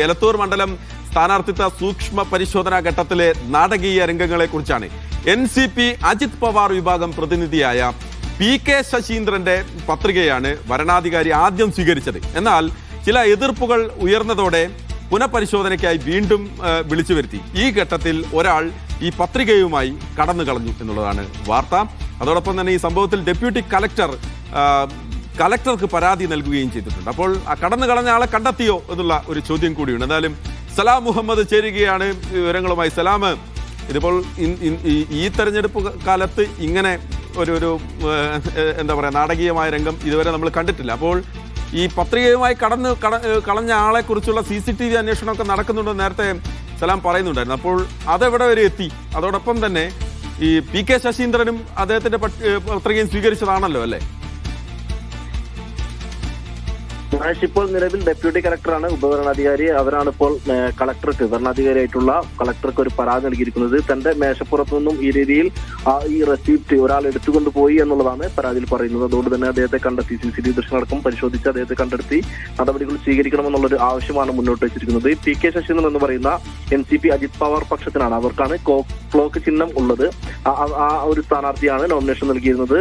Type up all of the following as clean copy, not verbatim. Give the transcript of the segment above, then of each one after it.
എലത്തൂർ മണ്ഡലം സ്ഥാനാർത്ഥിത്വ സൂക്ഷ്മ പരിശോധനാ ഘട്ടത്തിലെ നാടകീയ രംഗങ്ങളെ കുറിച്ചാണ് NCP അജിത് പവാർ വിഭാഗം പ്രതിനിധിയായ PK ശശീന്ദ്രന്റെ പത്രികയാണ് വരണാധികാരി ആദ്യം സ്വീകരിച്ചത്. എന്നാൽ ചില എതിർപ്പുകൾ ഉയർന്നതോടെ പുനഃപരിശോധനയ്ക്കായി വീണ്ടും വിളിച്ചു വരുത്തി. ഈ ഘട്ടത്തിൽ ഒരാൾ ഈ പത്രികയുമായി കടന്നു കളഞ്ഞു എന്നുള്ളതാണ് വാർത്ത. അതോടൊപ്പം തന്നെ ഈ സംഭവത്തിൽ ഡെപ്യൂട്ടി കളക്ടർക്ക് പരാതി നൽകുകയും ചെയ്തിട്ടുണ്ട്. അപ്പോൾ ആ കടന്നു കളഞ്ഞ ആളെ കണ്ടെത്തിയോ എന്നുള്ള ഒരു ചോദ്യം കൂടിയുണ്ട്. എന്തായാലും സലാം മുഹമ്മദ് ചേരുകയാണ് വിവരങ്ങളുമായി. സലാം, ഇതിപ്പോൾ ഈ തെരഞ്ഞെടുപ്പ് കാലത്ത് ഇങ്ങനെ ഒരു എന്താ പറയുക നാടകീയമായ രംഗം ഇതുവരെ നമ്മൾ കണ്ടിട്ടില്ല. അപ്പോൾ ഈ പത്രികയുമായി കളഞ്ഞ ആളെ കുറിച്ചുള്ള CCTV അന്വേഷണമൊക്കെ നടക്കുന്നുണ്ടെന്ന് നേരത്തെ സലാം പറയുന്നുണ്ടായിരുന്നു. അപ്പോൾ അതെവിടെ വരെ എത്തി? അതോടൊപ്പം തന്നെ ഈ PK ശശീന്ദ്രനും അദ്ദേഹത്തിന്റെ പത്രികയും സ്വീകരിച്ചതാണല്ലോ അല്ലേ? ഇപ്പോൾ നിലവിൽ ഡെപ്യൂട്ടി കളക്ടറാണ് ഉപഭരണാധികാരി. അവരാണ് ഇപ്പോൾ കളക്ടർക്ക് ഭരണാധികാരിയായിട്ടുള്ള കളക്ടർക്ക് ഒരു പരാതി നൽകിയിരിക്കുന്നത്. തന്റെ മേശപ്പുറത്തു നിന്നും ഈ രീതിയിൽ ഈ റെസിപ്റ്റ് ഒരാൾ എടുത്തുകൊണ്ട് പോയി എന്നുള്ളതാണ് പരാതിയിൽ പറയുന്നത്. അതുകൊണ്ട് തന്നെ അദ്ദേഹത്തെ കണ്ടെത്തി CCTV ദൃശ്യമടക്കം പരിശോധിച്ച് അദ്ദേഹത്തെ കണ്ടെത്തി നടപടികൾ സ്വീകരിക്കണമെന്നുള്ളൊരു ആവശ്യമാണ് മുന്നോട്ട് വെച്ചിരിക്കുന്നത്. PK ശശീന്ദ്രൻ എന്ന് പറയുന്ന NCP അജിത് പവാർ പക്ഷത്തിനാണ്. അവർക്കാണ് ക്ലോക്ക് ചിഹ്നം ഉള്ളത്. ആ ഒരു സ്ഥാനാർത്ഥിയാണ് നോമിനേഷൻ നൽകിയിരുന്നത്.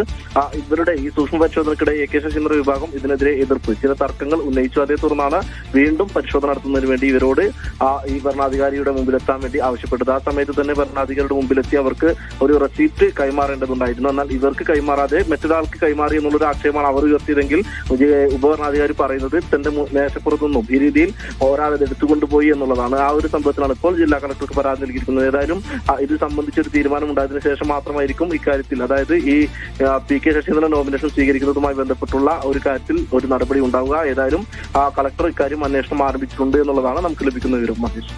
ഇവരുടെ ഈ സൂക്ഷ്മ പരിശോധനയ്ക്കിടെ AK ശശീന്ദ്രൻ വിഭാഗം ഇതിനെതിരെ എതിർപ്പ് ചില തർക്കങ്ങൾ ഉന്നയിച്ചു. അതേ തുടർന്നാണ് വീണ്ടും പരിശോധന നടത്തുന്നതിന് വേണ്ടി ഇവരോട് ഈ ഭരണാധികാരിയുടെ മുമ്പിലെത്താൻ വേണ്ടി ആവശ്യപ്പെട്ടത്. ആ സമയത്ത് തന്നെ ഭരണാധികാരിയുടെ മുമ്പിലെത്തി അവർക്ക് ഒരു റെസിപ്റ്റ് കൈമാറേണ്ടതുണ്ടായിരുന്നു. എന്നാൽ ഇവർക്ക് കൈമാറാതെ മറ്റൊരാൾക്ക് കൈമാറി എന്നുള്ളൊരു ആക്ഷേപമാണ് അവർ ഉയർത്തിയതെങ്കിൽ ഉപഭരണാധികാരി പറയുന്നത് തന്റെ മേശപ്പുറത്തു നിന്നും ഈ രീതിയിൽ ഒരാളത് എടുത്തുകൊണ്ടുപോയി എന്നുള്ളതാണ്. ആ ഒരു സംഭവത്തിലാണ് ഇപ്പോൾ ജില്ലാ കളക്ടർക്ക് പരാതി നൽകിയിരിക്കുന്നത്. ഏതായാലും ഇത് സംബന്ധിച്ചൊരു തീരുമാനം ഉണ്ടായതിനു ശേഷം മാത്രമായിരിക്കും ഇക്കാര്യത്തിൽ, അതായത് ഈ PK ശശീന്ദ്രൻ നോമിനേഷൻ സ്വീകരിക്കുന്നതുമായി ബന്ധപ്പെട്ടുള്ള ഒരു കാര്യത്തിൽ ഒരു നടപടി ഉണ്ടാവുക. ഏതായാലും കളക്ടർ ഇക്കാര്യം അന്വേഷണം ആരംഭിച്ചിട്ടുണ്ട് എന്നുള്ളതാണ് നമുക്ക് ലഭിക്കുന്ന വിവരം. മഹേഷ്.